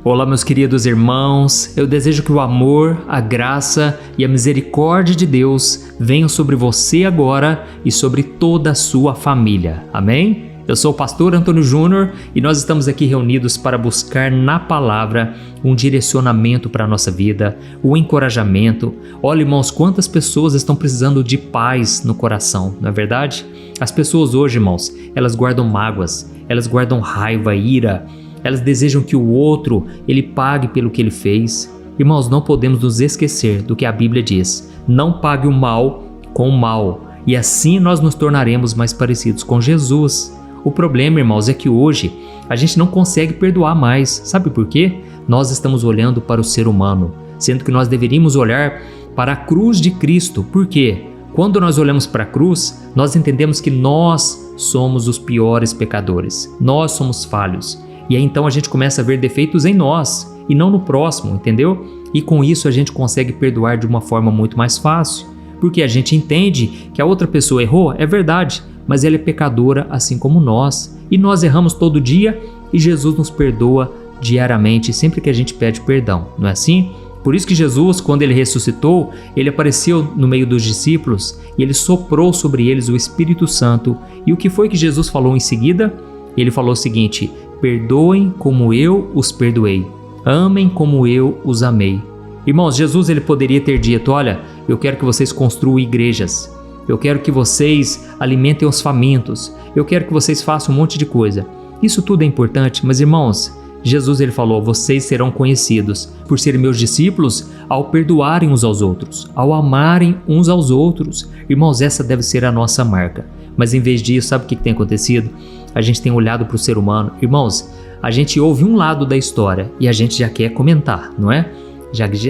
Olá, meus queridos irmãos, eu desejo que o amor, a graça e a misericórdia de Deus venham sobre você agora e sobre toda a sua família. Amém? Eu sou o pastor Antônio Júnior e nós estamos aqui reunidos para buscar na palavra um direcionamento para a nossa vida, um encorajamento. Olha, irmãos, quantas pessoas estão precisando de paz no coração, não é verdade? As pessoas hoje, irmãos, elas guardam mágoas, elas guardam raiva, ira. Elas desejam que o outro, ele pague pelo que ele fez. Irmãos, não podemos nos esquecer do que a Bíblia diz. Não pague o mal com o mal. E assim nós nos tornaremos mais parecidos com Jesus. O problema, irmãos, é que hoje a gente não consegue perdoar mais. Sabe por quê? Nós estamos olhando para o ser humano, sendo que nós deveríamos olhar para a cruz de Cristo. Por quê? Quando nós olhamos para a cruz, nós entendemos que nós somos os piores pecadores. Nós somos falhos. E aí então a gente começa a ver defeitos em nós e não no próximo, entendeu? E com isso a gente consegue perdoar de uma forma muito mais fácil, porque a gente entende que a outra pessoa errou, é verdade, mas ela é pecadora assim como nós. E nós erramos todo dia e Jesus nos perdoa diariamente, sempre que a gente pede perdão, não é assim? Por isso que Jesus, quando ele ressuscitou, ele apareceu no meio dos discípulos e ele soprou sobre eles o Espírito Santo. E o que foi que Jesus falou em seguida? Ele falou o seguinte: perdoem como eu os perdoei, amem como eu os amei. Irmãos, Jesus ele poderia ter dito: olha, eu quero que vocês construam igrejas, eu quero que vocês alimentem os famintos, eu quero que vocês façam um monte de coisa. Isso tudo é importante, mas irmãos, Jesus ele falou: vocês serão conhecidos por serem meus discípulos ao perdoarem uns aos outros, ao amarem uns aos outros. Irmãos, essa deve ser a nossa marca. Mas em vez disso, sabe o que tem acontecido? A gente tem olhado para o ser humano. Irmãos, a gente ouve um lado da história e a gente já quer comentar, não é?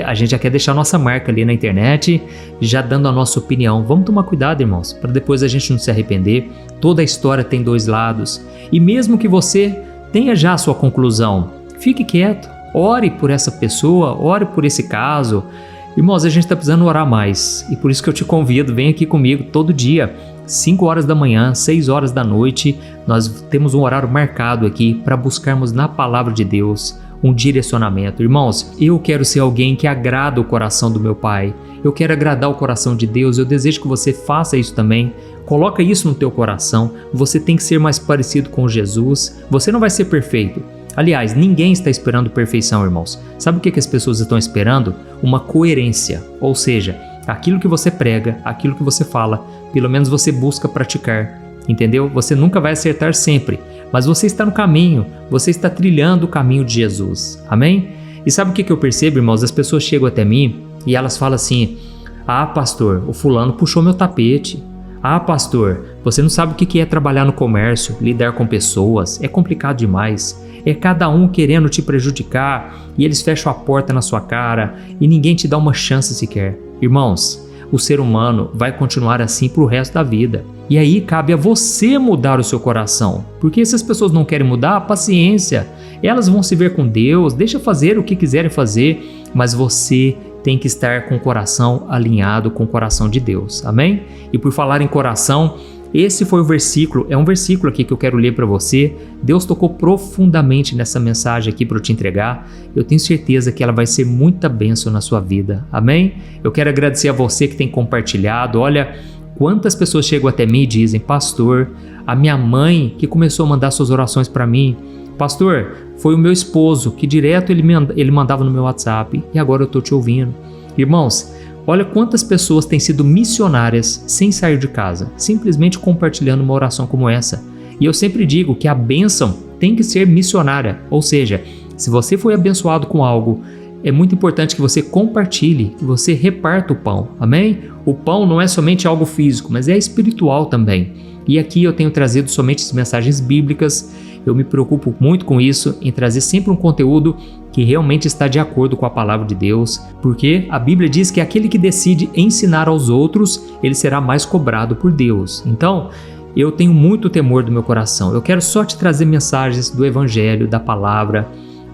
A gente já quer deixar a nossa marca ali na internet, já dando a nossa opinião. Vamos tomar cuidado, irmãos, para depois a gente não se arrepender. Toda a história tem dois lados. E mesmo que você tenha já a sua conclusão, fique quieto, ore por essa pessoa, ore por esse caso. Irmãos, a gente está precisando orar mais e por isso que eu te convido, vem aqui comigo todo dia, 5 horas da manhã, 6 horas da noite, nós temos um horário marcado aqui para buscarmos na palavra de Deus um direcionamento. Irmãos, eu quero ser alguém que agrada o coração do meu Pai, eu quero agradar o coração de Deus, eu desejo que você faça isso também. Coloca isso no teu coração, você tem que ser mais parecido com Jesus, você não vai ser perfeito. Aliás, ninguém está esperando perfeição, irmãos. Sabe o que as pessoas estão esperando? Uma coerência, ou seja, aquilo que você prega, aquilo que você fala, pelo menos você busca praticar, entendeu? Você nunca vai acertar sempre, mas você está no caminho, você está trilhando o caminho de Jesus, amém? E sabe o que eu percebo, irmãos? As pessoas chegam até mim e elas falam assim: ah, pastor, o fulano puxou meu tapete. Ah, pastor, você não sabe o que é trabalhar no comércio, lidar com pessoas, é complicado demais. É cada um querendo te prejudicar e eles fecham a porta na sua cara e ninguém te dá uma chance sequer. Irmãos, o ser humano vai continuar assim pro resto da vida. E aí cabe a você mudar o seu coração. Porque se as pessoas não querem mudar, paciência. Elas vão se ver com Deus, deixa fazer o que quiserem fazer, mas você tem que estar com o coração alinhado com o coração de Deus. Amém? E por falar em coração, esse foi o versículo, é um versículo aqui que eu quero ler para você. Deus tocou profundamente nessa mensagem aqui para eu te entregar. Eu tenho certeza que ela vai ser muita bênção na sua vida. Amém? Eu quero agradecer a você que tem compartilhado. Olha, quantas pessoas chegam até mim e dizem: pastor, a minha mãe que começou a mandar suas orações para mim. Pastor, foi o meu esposo que direto ele mandava no meu WhatsApp e agora eu estou te ouvindo. Irmãos, olha quantas pessoas têm sido missionárias sem sair de casa, simplesmente compartilhando uma oração como essa. E eu sempre digo que a bênção tem que ser missionária, ou seja, se você foi abençoado com algo, é muito importante que você compartilhe, que você reparta o pão, amém? O pão não é somente algo físico, mas é espiritual também. E aqui eu tenho trazido somente as mensagens bíblicas. Eu me preocupo muito com isso, em trazer sempre um conteúdo que realmente está de acordo com a palavra de Deus, porque a Bíblia diz que aquele que decide ensinar aos outros, ele será mais cobrado por Deus. Então, eu tenho muito temor do meu coração. Eu quero só te trazer mensagens do Evangelho, da palavra,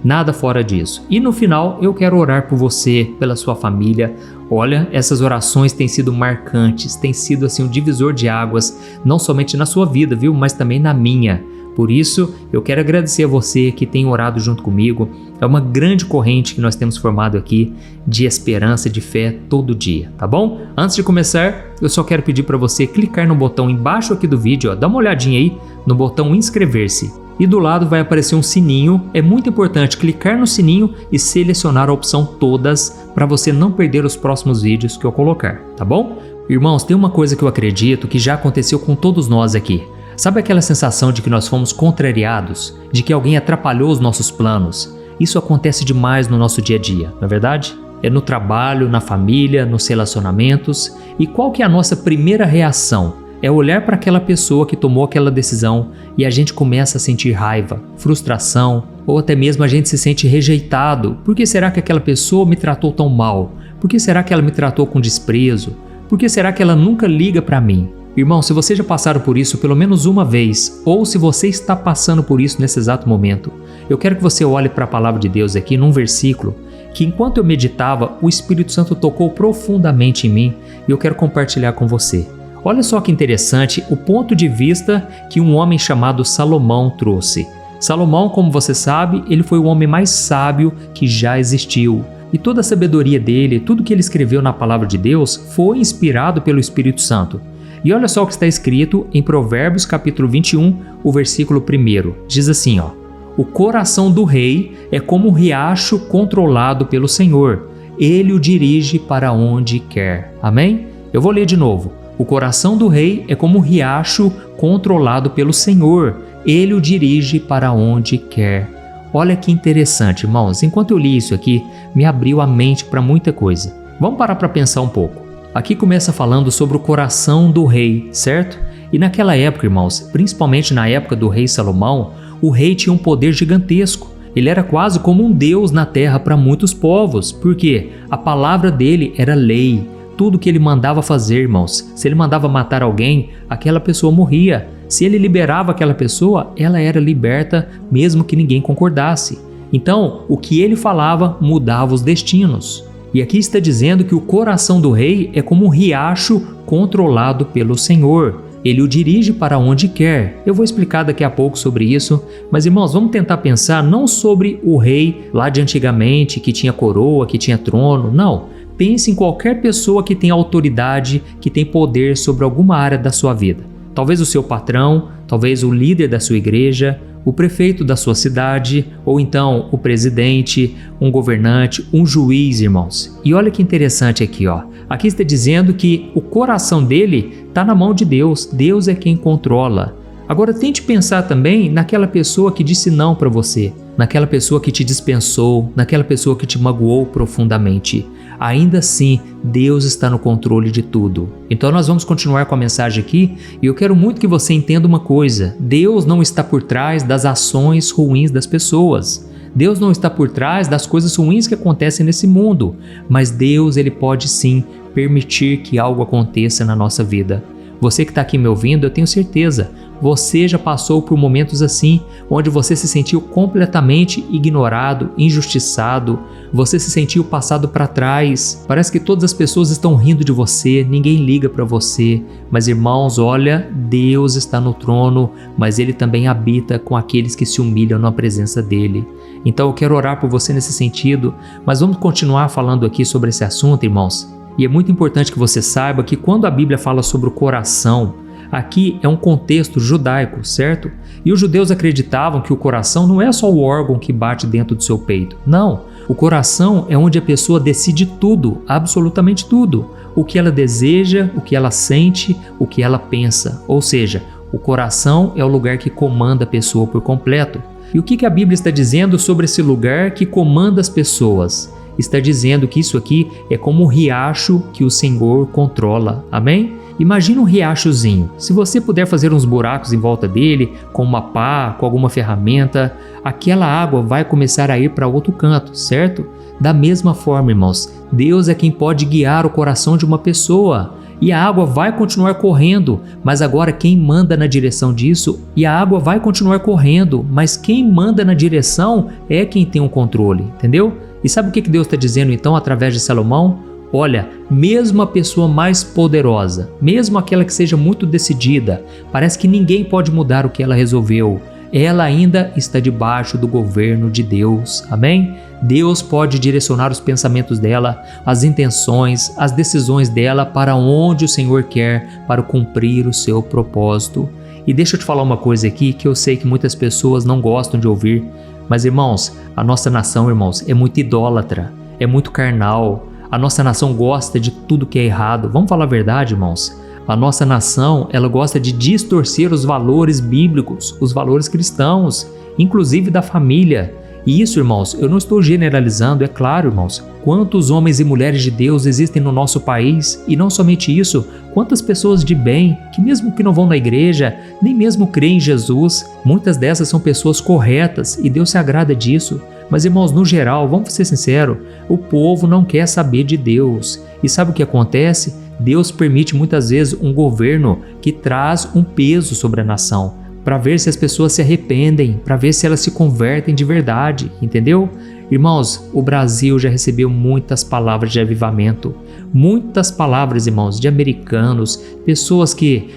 nada fora disso. E no final, eu quero orar por você, pela sua família. Olha, essas orações têm sido marcantes, têm sido assim um divisor de águas, não somente na sua vida, viu, mas também na minha. Por isso, eu quero agradecer a você que tem orado junto comigo. É uma grande corrente que nós temos formado aqui de esperança e de fé todo dia, tá bom? Antes de começar, eu só quero pedir para você clicar no botão embaixo aqui do vídeo, dá uma olhadinha aí no botão inscrever-se. E do lado vai aparecer um sininho. É muito importante clicar no sininho e selecionar a opção todas para você não perder os próximos vídeos que eu colocar, tá bom? Irmãos, tem uma coisa que eu acredito que já aconteceu com todos nós aqui. Sabe aquela sensação de que nós fomos contrariados, de que alguém atrapalhou os nossos planos? Isso acontece demais no nosso dia a dia, não é verdade? É no trabalho, na família, nos relacionamentos. E qual que é a nossa primeira reação? É olhar para aquela pessoa que tomou aquela decisão e a gente começa a sentir raiva, frustração, ou até mesmo a gente se sente rejeitado. Por que será que aquela pessoa me tratou tão mal? Por que será que ela me tratou com desprezo? Por que será que ela nunca liga para mim? Irmão, se você já passaram por isso pelo menos uma vez, ou se você está passando por isso nesse exato momento, eu quero que você olhe para a palavra de Deus aqui num versículo que enquanto eu meditava, o Espírito Santo tocou profundamente em mim e eu quero compartilhar com você. Olha só que interessante o ponto de vista que um homem chamado Salomão trouxe. Salomão, como você sabe, ele foi o homem mais sábio que já existiu. E toda a sabedoria dele, tudo que ele escreveu na palavra de Deus, foi inspirado pelo Espírito Santo. E olha só o que está escrito em Provérbios capítulo 21, o versículo 1. Diz assim, ó: o coração do rei é como um riacho controlado pelo Senhor. Ele o dirige para onde quer. Amém? Eu vou ler de novo. O coração do rei é como um riacho controlado pelo Senhor. Ele o dirige para onde quer. Olha que interessante, irmãos. Enquanto eu li isso aqui, me abriu a mente para muita coisa. Vamos parar para pensar um pouco. Aqui começa falando sobre o coração do rei, certo? E naquela época, irmãos, principalmente na época do rei Salomão, o rei tinha um poder gigantesco. Ele era quase como um deus na terra para muitos povos, porque a palavra dele era lei. Tudo que ele mandava fazer, irmãos, se ele mandava matar alguém, aquela pessoa morria. Se ele liberava aquela pessoa, ela era liberta mesmo que ninguém concordasse. Então, o que ele falava mudava os destinos. E aqui está dizendo que o coração do rei é como um riacho controlado pelo Senhor. Ele o dirige para onde quer. Eu vou explicar daqui a pouco sobre isso, mas irmãos, vamos tentar pensar não sobre o rei lá de antigamente, que tinha coroa, que tinha trono, não. Pense em qualquer pessoa que tem autoridade, que tem poder sobre alguma área da sua vida. Talvez o seu patrão, talvez o líder da sua igreja, o prefeito da sua cidade, ou então o presidente, um governante, um juiz, irmãos. E olha que interessante aqui, ó. Aqui está dizendo que o coração dele está na mão de Deus. Deus é quem controla. Agora tente pensar também naquela pessoa que disse não para você, naquela pessoa que te dispensou, naquela pessoa que te magoou profundamente. Ainda assim, Deus está no controle de tudo. Então nós vamos continuar com a mensagem aqui e eu quero muito que você entenda uma coisa. Deus não está por trás das ações ruins das pessoas. Deus não está por trás das coisas ruins que acontecem nesse mundo. Mas Deus, ele pode sim permitir que algo aconteça na nossa vida. Você que está aqui me ouvindo, eu tenho certeza, você já passou por momentos assim, onde você se sentiu completamente ignorado, injustiçado, você se sentiu passado para trás, parece que todas as pessoas estão rindo de você, ninguém liga para você, mas irmãos, olha, Deus está no trono, mas Ele também habita com aqueles que se humilham na presença dEle. Então eu quero orar por você nesse sentido, mas vamos continuar falando aqui sobre esse assunto, irmãos. E é muito importante que você saiba que quando a Bíblia fala sobre o coração, aqui é um contexto judaico, certo? E os judeus acreditavam que o coração não é só o órgão que bate dentro do seu peito. Não, o coração é onde a pessoa decide tudo, absolutamente tudo. O que ela deseja, o que ela sente, o que ela pensa. Ou seja, o coração é o lugar que comanda a pessoa por completo. E o que a Bíblia está dizendo sobre esse lugar que comanda as pessoas? Está dizendo que isso aqui é como um riacho que o Senhor controla. Amém? Imagina um riachozinho. Se você puder fazer uns buracos em volta dele, com uma pá, com alguma ferramenta, aquela água vai começar a ir para outro canto, certo? Da mesma forma, irmãos, Deus é quem pode guiar o coração de uma pessoa. E a água vai continuar correndo, mas agora quem manda na direção disso? E a água vai continuar correndo, mas quem manda na direção é quem tem o controle, entendeu? E sabe o que Deus está dizendo então através de Salomão? Olha, mesmo a pessoa mais poderosa, mesmo aquela que seja muito decidida, parece que ninguém pode mudar o que ela resolveu. ela ainda está debaixo do governo de Deus. Amém? Deus pode direcionar os pensamentos dela, as intenções, as decisões dela para onde o Senhor quer para cumprir o seu propósito. E deixa eu te falar uma coisa aqui que eu sei que muitas pessoas não gostam de ouvir, mas irmãos, a nossa nação, irmãos, é muito idólatra, é muito carnal. A nossa nação gosta de tudo que é errado. Vamos falar a verdade, irmãos? A nossa nação, ela gosta de distorcer os valores bíblicos, os valores cristãos, inclusive da família. E isso, irmãos, eu não estou generalizando, é claro, irmãos. Quantos homens e mulheres de Deus existem no nosso país? E não somente isso, quantas pessoas de bem, que mesmo que não vão na igreja, nem mesmo creem em Jesus, muitas dessas são pessoas corretas e Deus se agrada disso. Mas, irmãos, no geral, vamos ser sinceros, o povo não quer saber de Deus. E sabe o que acontece? Deus permite muitas vezes um governo que traz um peso sobre a nação, para ver se as pessoas se arrependem, para ver se elas se convertem de verdade, entendeu? Irmãos, o Brasil já recebeu muitas palavras de avivamento, muitas palavras, irmãos, de americanos, pessoas que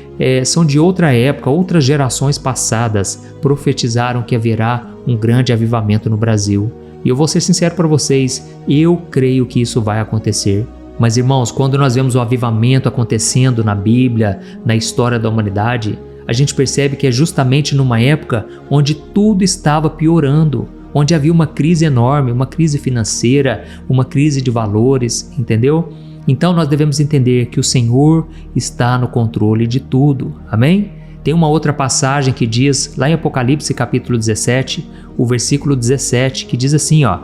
são de outra época, outras gerações passadas, profetizaram que haverá um grande avivamento no Brasil. E eu vou ser sincero para vocês, eu creio que isso vai acontecer. Mas, irmãos, quando nós vemos o avivamento acontecendo na Bíblia, na história da humanidade, a gente percebe que é justamente numa época onde tudo estava piorando, onde havia uma crise enorme, uma crise financeira, uma crise de valores, entendeu? Então nós devemos entender que o Senhor está no controle de tudo, amém? Tem uma outra passagem que diz, lá em Apocalipse capítulo 17, o versículo 17, que diz assim, ó: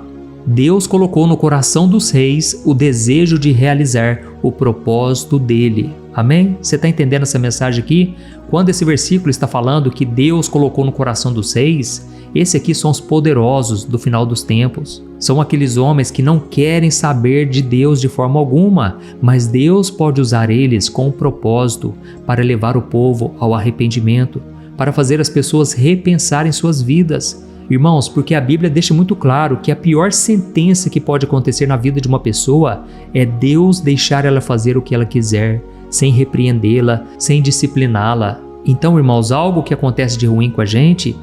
Deus colocou no coração dos reis o desejo de realizar o propósito dele. Amém? Você está entendendo essa mensagem aqui? Quando esse versículo está falando que Deus colocou no coração dos reis, esse aqui são os poderosos do final dos tempos. São aqueles homens que não querem saber de Deus de forma alguma, mas Deus pode usar eles com um propósito para levar o povo ao arrependimento, para fazer as pessoas repensarem suas vidas. Irmãos, porque a Bíblia deixa muito claro que a pior sentença que pode acontecer na vida de uma pessoa é Deus deixar ela fazer o que ela quiser, sem repreendê-la, sem discipliná-la. Então, irmãos, algo que acontece de ruim com a gente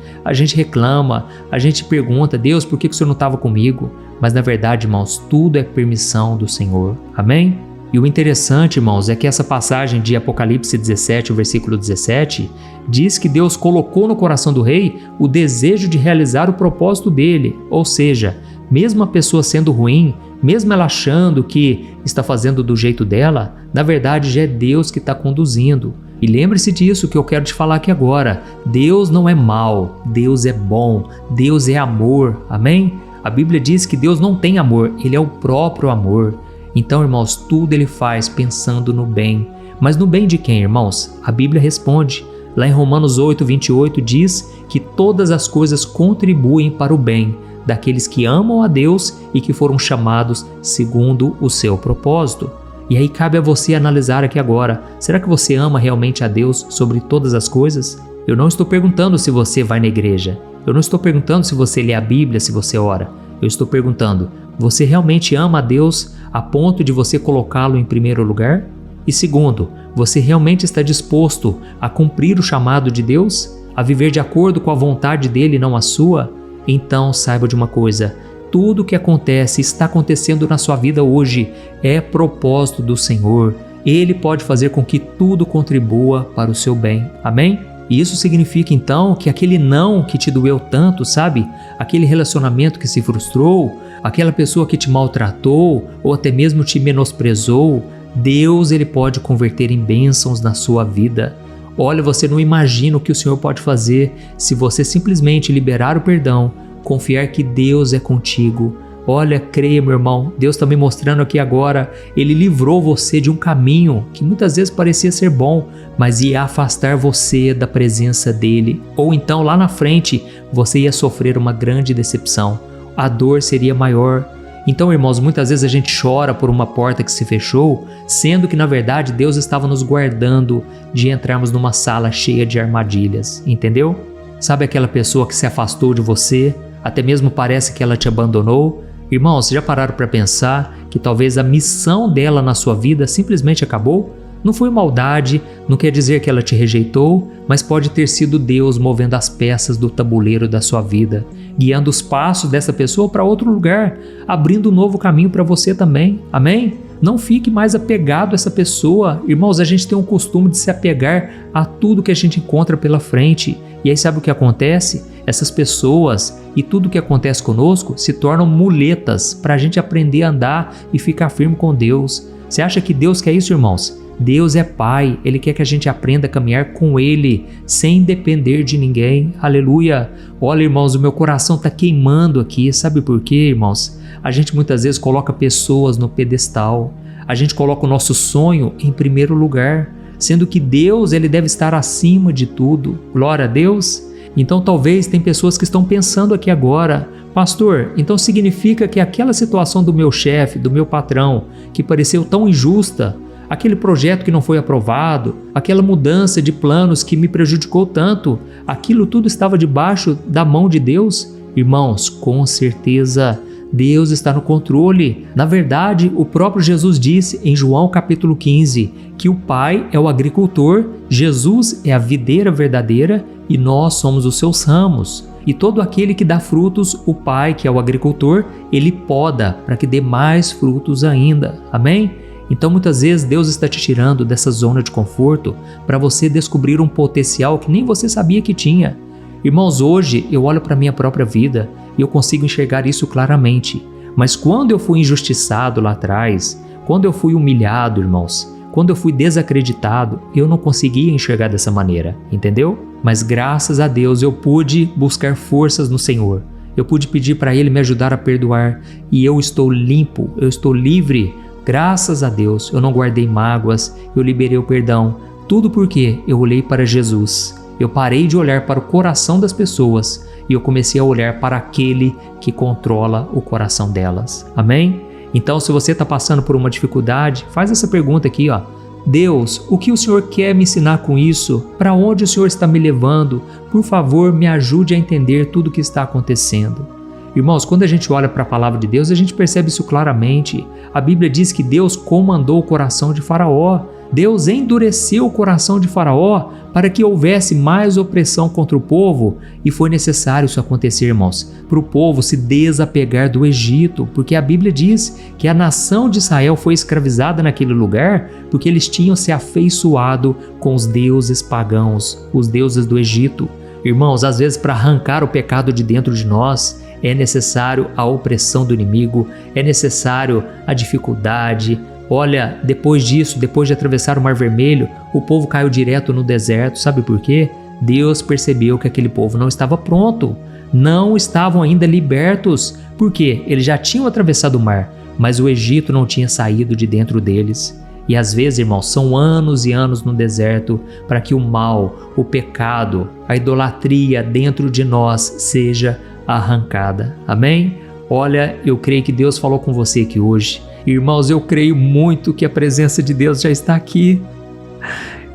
reclama, a gente pergunta, Deus, por que o Senhor não estava comigo? Mas na verdade, irmãos, tudo é permissão do Senhor. Amém? E o interessante, irmãos, é que essa passagem de Apocalipse 17, o versículo 17, diz que Deus colocou no coração do rei o desejo de realizar o propósito dele. Ou seja, mesmo a pessoa sendo ruim, mesmo ela achando que está fazendo do jeito dela, na verdade já é Deus que está conduzindo. E lembre-se disso que eu quero te falar aqui agora. Deus não é mau, Deus é bom, Deus é amor. Amém? A Bíblia diz que Deus não tem amor, Ele é o próprio amor. Então, irmãos, tudo Ele faz pensando no bem. Mas no bem de quem, irmãos? A Bíblia responde. Lá em Romanos 8, 28 diz que todas as coisas contribuem para o bem daqueles que amam a Deus e que foram chamados segundo o seu propósito. E aí cabe a você analisar aqui agora, será que você ama realmente a Deus sobre todas as coisas? Eu não estou perguntando se você vai na igreja, eu não estou perguntando se você lê a Bíblia, se você ora, eu estou perguntando, você realmente ama a Deus a ponto de você colocá-lo em primeiro lugar? E segundo, você realmente está disposto a cumprir o chamado de Deus? A viver de acordo com a vontade dele e não a sua? Então saiba de uma coisa, tudo o que acontece, está acontecendo na sua vida hoje, é propósito do Senhor. Ele pode fazer com que tudo contribua para o seu bem. Amém? E isso significa então que aquele não que te doeu tanto, sabe? Aquele relacionamento que se frustrou, aquela pessoa que te maltratou ou até mesmo te menosprezou, Deus ele pode converter em bênçãos na sua vida. Olha, você não imagina o que o Senhor pode fazer se você simplesmente liberar o perdão, confiar que Deus é contigo. Olha, creia, meu irmão, Deus está me mostrando aqui agora, Ele livrou você de um caminho que muitas vezes parecia ser bom, mas ia afastar você da presença dEle. Ou então, lá na frente, você ia sofrer uma grande decepção. A dor seria maior. Então, irmãos, muitas vezes a gente chora por uma porta que se fechou, sendo que, na verdade, Deus estava nos guardando de entrarmos numa sala cheia de armadilhas, entendeu? Sabe aquela pessoa que se afastou de você, até mesmo parece que ela te abandonou? Irmãos, já pararam para pensar que talvez a missão dela na sua vida simplesmente acabou? Não foi maldade, não quer dizer que ela te rejeitou, mas pode ter sido Deus movendo as peças do tabuleiro da sua vida, guiando os passos dessa pessoa para outro lugar, abrindo um novo caminho para você também. Amém? Não fique mais apegado a essa pessoa. Irmãos, a gente tem um costume de se apegar a tudo que a gente encontra pela frente. E aí sabe o que acontece? Essas pessoas e tudo que acontece conosco se tornam muletas para a gente aprender a andar e ficar firme com Deus. Você acha que Deus quer isso, irmãos? Deus é Pai, Ele quer que a gente aprenda a caminhar com Ele, sem depender de ninguém. Aleluia! Olha, irmãos, o meu coração está queimando aqui. Sabe por quê, irmãos? A gente muitas vezes coloca pessoas no pedestal. A gente coloca o nosso sonho em primeiro lugar, sendo que Deus, Ele deve estar acima de tudo. Glória a Deus! Então talvez tem pessoas que estão pensando aqui agora: pastor, então significa que aquela situação do meu chefe, do meu patrão, que pareceu tão injusta, aquele projeto que não foi aprovado, aquela mudança de planos que me prejudicou tanto, aquilo tudo estava debaixo da mão de Deus? Irmãos, com certeza Deus está no controle. Na verdade, o próprio Jesus disse em João capítulo 15 que o Pai é o agricultor, Jesus é a videira verdadeira e nós somos os seus ramos. E todo aquele que dá frutos, o Pai, que é o agricultor, ele poda para que dê mais frutos ainda. Amém? Então muitas vezes Deus está te tirando dessa zona de conforto para você descobrir um potencial que nem você sabia que tinha. Irmãos, hoje eu olho para a minha própria vida e eu consigo enxergar isso claramente. Mas quando eu fui injustiçado lá atrás, quando eu fui humilhado, irmãos, quando eu fui desacreditado, eu não conseguia enxergar dessa maneira, entendeu? Mas graças a Deus eu pude buscar forças no Senhor. Eu pude pedir para Ele me ajudar a perdoar e eu estou limpo, eu estou livre. Graças a Deus, eu não guardei mágoas, eu liberei o perdão. Tudo porque eu olhei para Jesus. Eu parei de olhar para o coração das pessoas e eu comecei a olhar para aquele que controla o coração delas. Amém? Então, se você está passando por uma dificuldade, faz essa pergunta aqui, ó. Deus, o que o Senhor quer me ensinar com isso? Para onde o Senhor está me levando? Por favor, me ajude a entender tudo o que está acontecendo. Irmãos, quando a gente olha para a palavra de Deus, a gente percebe isso claramente. A Bíblia diz que Deus comandou o coração de Faraó. Deus endureceu o coração de Faraó para que houvesse mais opressão contra o povo, e foi necessário isso acontecer, irmãos, para o povo se desapegar do Egito, porque a Bíblia diz que a nação de Israel foi escravizada naquele lugar porque eles tinham se afeiçoado com os deuses pagãos, os deuses do Egito. Irmãos, às vezes para arrancar o pecado de dentro de nós, é necessário a opressão do inimigo, é necessário a dificuldade. Olha, depois disso, depois de atravessar o Mar Vermelho, o povo caiu direto no deserto. Sabe por quê? Deus percebeu que aquele povo não estava pronto, não estavam ainda libertos, porque eles já tinham atravessado o mar, mas o Egito não tinha saído de dentro deles. E às vezes, irmãos, são anos e anos no deserto para que o mal, o pecado, a idolatria dentro de nós seja arrancada. Amém? Olha, eu creio que Deus falou com você aqui hoje. Irmãos, eu creio muito que a presença de Deus já está aqui.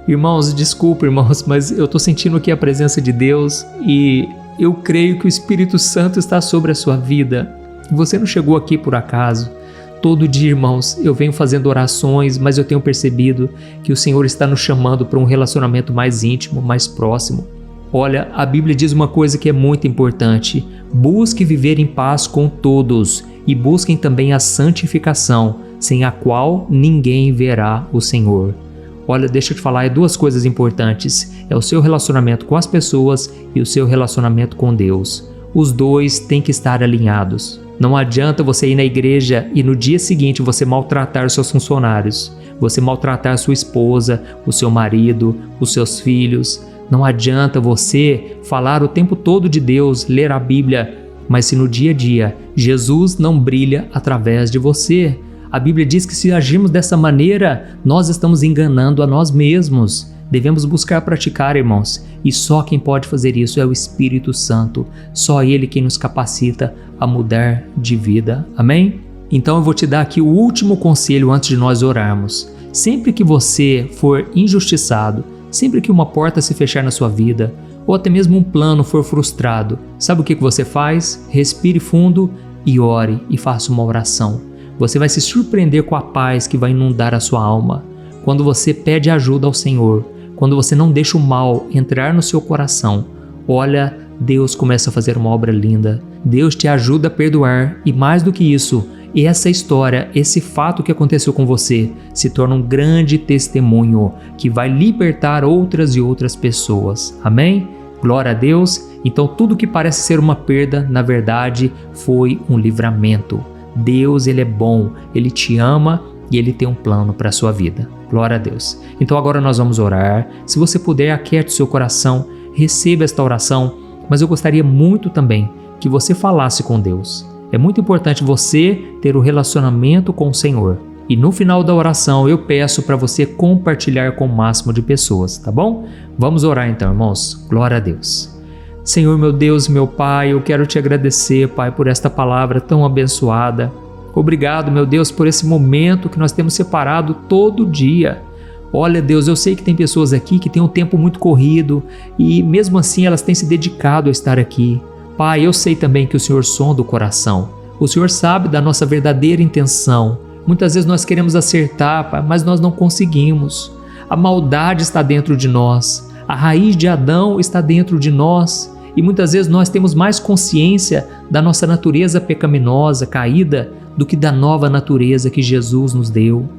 Irmãos, desculpa, irmãos, mas eu estou sentindo aqui a presença de Deus e eu creio que o Espírito Santo está sobre a sua vida. Você não chegou aqui por acaso. Todo dia, irmãos, eu venho fazendo orações, mas eu tenho percebido que o Senhor está nos chamando para um relacionamento mais íntimo, mais próximo. Olha, a Bíblia diz uma coisa que é muito importante: busque viver em paz com todos e busquem também a santificação, sem a qual ninguém verá o Senhor. Olha, deixa eu te falar, é duas coisas importantes: é o seu relacionamento com as pessoas e o seu relacionamento com Deus. Os dois têm que estar alinhados. Não adianta você ir na igreja e no dia seguinte você maltratar seus funcionários, você maltratar sua esposa, o seu marido, os seus filhos. Não adianta você falar o tempo todo de Deus, ler a Bíblia, mas se no dia a dia Jesus não brilha através de você. A Bíblia diz que se agirmos dessa maneira, nós estamos enganando a nós mesmos. Devemos buscar praticar, irmãos, e só quem pode fazer isso é o Espírito Santo. Só Ele quem nos capacita a mudar de vida. Amém? Então eu vou te dar aqui o último conselho antes de nós orarmos. Sempre que você for injustiçado, sempre que uma porta se fechar na sua vida, ou até mesmo um plano for frustrado, sabe o que você faz? Respire fundo e ore e faça uma oração. Você vai se surpreender com a paz que vai inundar a sua alma. quando você pede ajuda ao Senhor, quando você não deixa o mal entrar no seu coração, olha, Deus começa a fazer uma obra linda. Deus te ajuda a perdoar e, mais do que isso, essa história, esse fato que aconteceu com você se torna um grande testemunho que vai libertar outras e outras pessoas. Amém? Glória a Deus. Então tudo que parece ser uma perda, na verdade, foi um livramento. Deus, Ele é bom, Ele te ama e Ele tem um plano para a sua vida. Glória a Deus. Então agora nós vamos orar. Se você puder, aquiete o seu coração, receba esta oração, mas eu gostaria muito também que você falasse com Deus. É muito importante você ter o relacionamento com o Senhor. E no final da oração eu peço para você compartilhar com o máximo de pessoas, tá bom? Vamos orar então, irmãos. Glória a Deus. Senhor, meu Deus, meu Pai, eu quero te agradecer, Pai, por esta palavra tão abençoada. Obrigado, meu Deus, por esse momento que nós temos separado todo dia. Olha, Deus, eu sei que tem pessoas aqui que têm um tempo muito corrido e mesmo assim elas têm se dedicado a estar aqui. Pai, eu sei também que o Senhor sonda o coração. O Senhor sabe da nossa verdadeira intenção. Muitas vezes nós queremos acertar, Pai, mas nós não conseguimos. A maldade está dentro de nós. A raiz de Adão está dentro de nós. E muitas vezes nós temos mais consciência da nossa natureza pecaminosa, caída, do que da nova natureza que Jesus nos deu.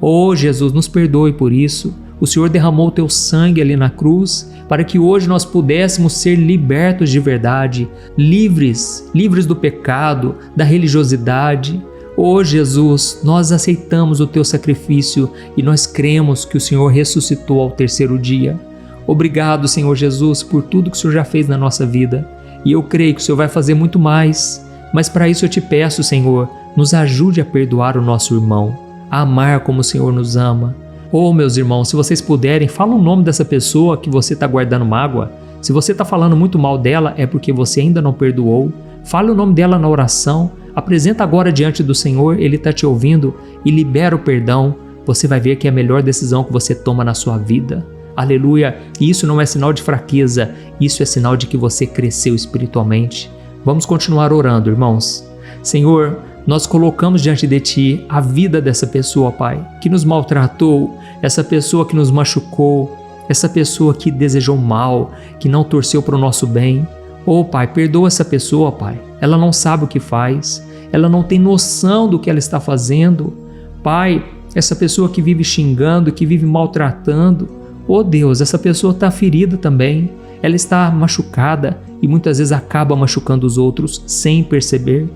Oh, Jesus, nos perdoe por isso. O Senhor derramou o teu sangue ali na cruz para que hoje nós pudéssemos ser libertos de verdade, livres do pecado, da religiosidade. Oh, Jesus, nós aceitamos o teu sacrifício e nós cremos que o Senhor ressuscitou ao terceiro dia. Obrigado, Senhor Jesus, por tudo que o Senhor já fez na nossa vida. E eu creio que o Senhor vai fazer muito mais. Mas para isso eu te peço, Senhor, nos ajude a perdoar o nosso irmão, a amar como o Senhor nos ama. Oh, meus irmãos, se vocês puderem, fala o nome dessa pessoa que você está guardando mágoa. Se você está falando muito mal dela, é porque você ainda não perdoou. Fale o nome dela na oração. Apresenta agora diante do Senhor, Ele está te ouvindo e libera o perdão. Você vai ver que é a melhor decisão que você toma na sua vida. Aleluia! E isso não é sinal de fraqueza, isso é sinal de que você cresceu espiritualmente. Vamos continuar orando, irmãos. Senhor, nós colocamos diante de Ti a vida dessa pessoa, Pai, que nos maltratou, essa pessoa que nos machucou, essa pessoa que desejou mal, que não torceu para o nosso bem. Oh, Pai, perdoa essa pessoa, Pai. Ela não sabe o que faz, ela não tem noção do que ela está fazendo. Pai, essa pessoa que vive xingando, que vive maltratando, oh Deus, essa pessoa está ferida também, ela está machucada e muitas vezes acaba machucando os outros sem perceber.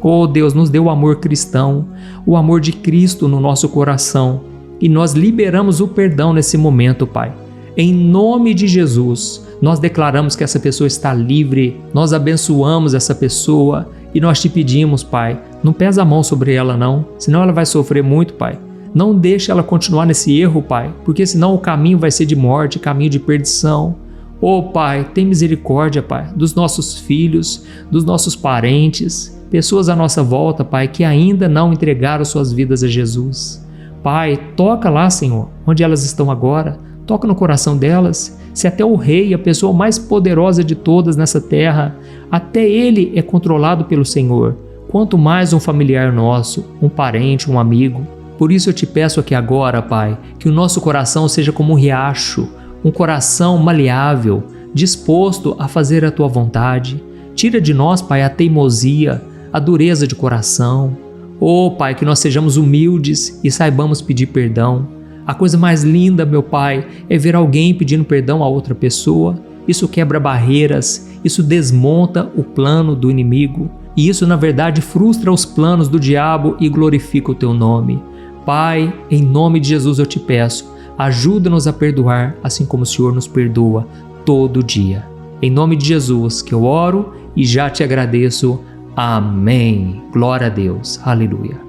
Oh Deus, nos dê o amor cristão, o amor de Cristo no nosso coração e nós liberamos o perdão nesse momento, Pai. Em nome de Jesus, nós declaramos que essa pessoa está livre, nós abençoamos essa pessoa e nós te pedimos, Pai, não pesa a mão sobre ela não, senão ela vai sofrer muito, Pai. Não deixe ela continuar nesse erro, Pai, porque senão o caminho vai ser de morte, caminho de perdição. Oh, Pai, tem misericórdia, Pai, dos nossos filhos, dos nossos parentes, pessoas à nossa volta, Pai, que ainda não entregaram suas vidas a Jesus. Pai, toca lá, Senhor, onde elas estão agora, toca no coração delas. Se até o rei, a pessoa mais poderosa de todas nessa terra, até ele é controlado pelo Senhor, quanto mais um familiar nosso, um parente, um amigo. Por isso eu te peço aqui agora, Pai, que o nosso coração seja como um riacho, um coração maleável, disposto a fazer a Tua vontade. Tira de nós, Pai, a teimosia, a dureza de coração. Oh, Pai, que nós sejamos humildes e saibamos pedir perdão. A coisa mais linda, meu Pai, é ver alguém pedindo perdão a outra pessoa. Isso quebra barreiras, isso desmonta o plano do inimigo. E isso, na verdade, frustra os planos do diabo e glorifica o Teu nome. Pai, em nome de Jesus eu te peço, ajuda-nos a perdoar, assim como o Senhor nos perdoa todo dia. Em nome de Jesus que eu oro e já te agradeço. Amém. Glória a Deus. Aleluia.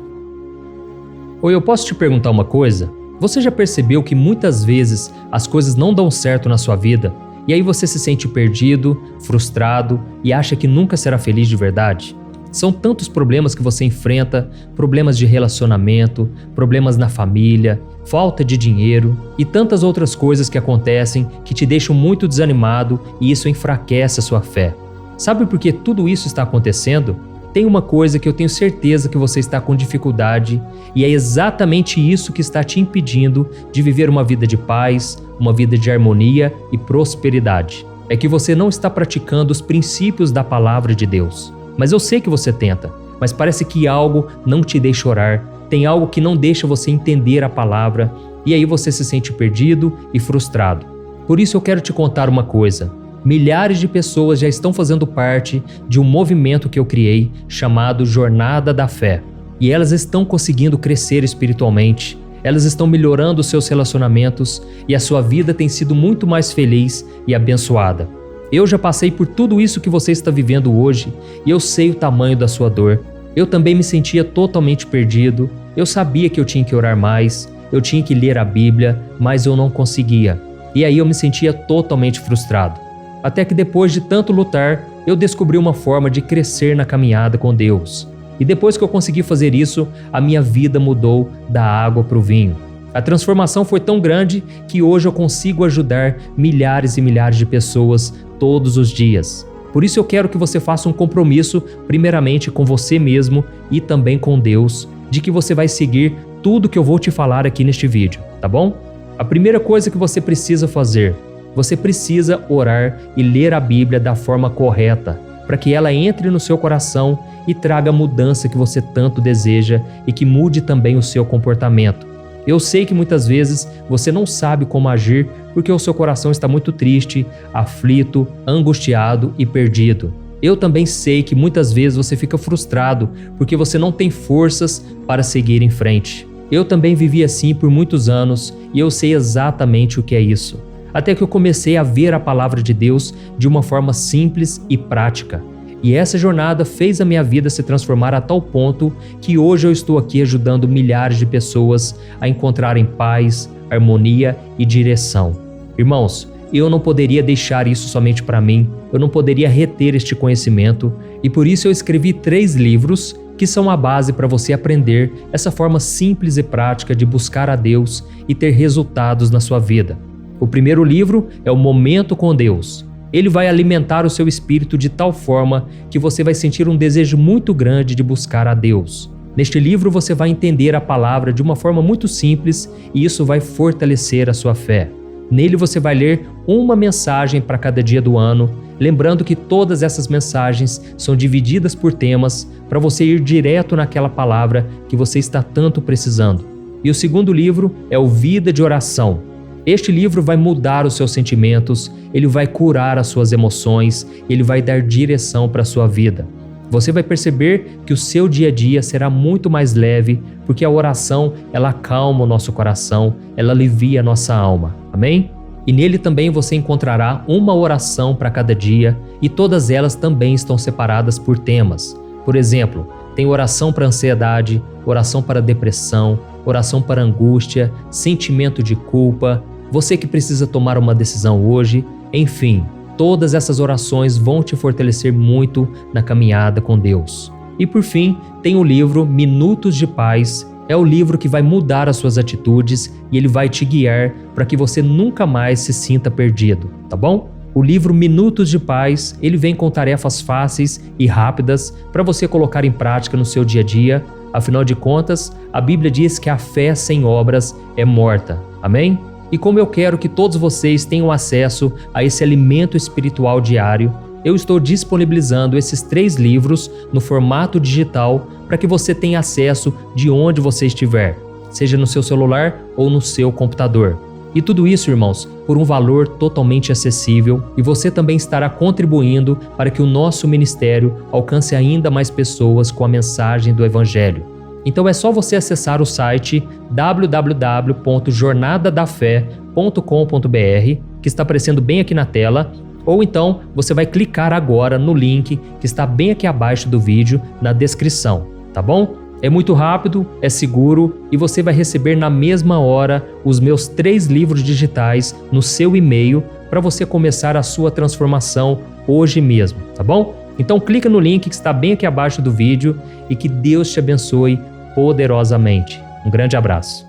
Oi, eu posso te perguntar uma coisa? Você já percebeu que muitas vezes as coisas não dão certo na sua vida e aí você se sente perdido, frustrado e acha que nunca será feliz de verdade? São tantos problemas que você enfrenta, problemas de relacionamento, problemas na família, falta de dinheiro e tantas outras coisas que acontecem que te deixam muito desanimado e isso enfraquece a sua fé. Sabe por que tudo isso está acontecendo? tem uma coisa que eu tenho certeza que você está com dificuldade e é exatamente isso que está te impedindo de viver uma vida de paz, uma vida de harmonia e prosperidade. É que você não está praticando os princípios da palavra de Deus. Mas eu sei que você tenta, mas parece que algo não te deixa orar, tem algo que não deixa você entender a palavra e aí você se sente perdido e frustrado. Por isso eu quero te contar uma coisa. Milhares de pessoas já estão fazendo parte de um movimento que eu criei chamado Jornada da Fé. E elas estão conseguindo crescer espiritualmente, elas estão melhorando os seus relacionamentos e a sua vida tem sido muito mais feliz e abençoada. Eu já passei por tudo isso que você está vivendo hoje e eu sei o tamanho da sua dor. Eu também me sentia totalmente perdido, eu sabia que eu tinha que orar mais, eu tinha que ler a Bíblia, mas eu não conseguia. E aí eu me sentia totalmente frustrado. Até que depois de tanto lutar, eu descobri uma forma de crescer na caminhada com Deus. E depois que eu consegui fazer isso, a minha vida mudou da água para o vinho. A transformação foi tão grande que hoje eu consigo ajudar milhares e milhares de pessoas todos os dias. Por isso eu quero que você faça um compromisso, primeiramente com você mesmo e também com Deus, de que você vai seguir tudo que eu vou te falar aqui neste vídeo, tá bom? A primeira coisa que você precisa fazer, você precisa orar e ler a Bíblia da forma correta, para que ela entre no seu coração e traga a mudança que você tanto deseja e que mude também o seu comportamento. Eu sei que muitas vezes você não sabe como agir porque o seu coração está muito triste, aflito, angustiado e perdido. Eu também sei que muitas vezes você fica frustrado porque você não tem forças para seguir em frente. Eu também vivi assim por muitos anos e eu sei exatamente o que é isso. Até que eu comecei a ver a palavra de Deus de uma forma simples e prática. E essa jornada fez a minha vida se transformar a tal ponto que hoje eu estou aqui ajudando milhares de pessoas a encontrarem paz, harmonia e direção. Irmãos, eu não poderia deixar isso somente para mim, eu não poderia reter este conhecimento e por isso eu escrevi 3 livros que são a base para você aprender essa forma simples e prática de buscar a Deus e ter resultados na sua vida. O primeiro livro é o Momento com Deus. Ele vai alimentar o seu espírito de tal forma que você vai sentir um desejo muito grande de buscar a Deus. Neste livro você vai entender a palavra de uma forma muito simples e isso vai fortalecer a sua fé. Nele você vai ler uma mensagem para cada dia do ano, lembrando que todas essas mensagens são divididas por temas para você ir direto naquela palavra que você está tanto precisando. E o segundo livro é o Vida de Oração. Este livro vai mudar os seus sentimentos, ele vai curar as suas emoções, ele vai dar direção para a sua vida. Você vai perceber que o seu dia a dia será muito mais leve, porque a oração, ela acalma o nosso coração, ela alivia a nossa alma. Amém? E nele também você encontrará uma oração para cada dia e todas elas também estão separadas por temas. Por exemplo, tem oração para ansiedade, oração para depressão, oração para angústia, sentimento de culpa, você que precisa tomar uma decisão hoje, enfim, todas essas orações vão te fortalecer muito na caminhada com Deus. E por fim, tem o livro Minutos de Paz, é o livro que vai mudar as suas atitudes e ele vai te guiar para que você nunca mais se sinta perdido, tá bom? O livro Minutos de Paz, ele vem com tarefas fáceis e rápidas para você colocar em prática no seu dia a dia. Afinal de contas, a Bíblia diz que a fé sem obras é morta. Amém? E como eu quero que todos vocês tenham acesso a esse alimento espiritual diário, eu estou disponibilizando esses 3 livros no formato digital para que você tenha acesso de onde você estiver, seja no seu celular ou no seu computador. E tudo isso, irmãos, por um valor totalmente acessível e você também estará contribuindo para que o nosso ministério alcance ainda mais pessoas com a mensagem do Evangelho. Então é só você acessar o site www.jornadadafé.com.br, que está aparecendo bem aqui na tela, ou então você vai clicar agora no link que está bem aqui abaixo do vídeo, na descrição, tá bom? É muito rápido, é seguro e você vai receber na mesma hora os meus 3 livros digitais no seu e-mail para você começar a sua transformação hoje mesmo, tá bom? Então clica no link que está bem aqui abaixo do vídeo e que Deus te abençoe poderosamente. Um grande abraço.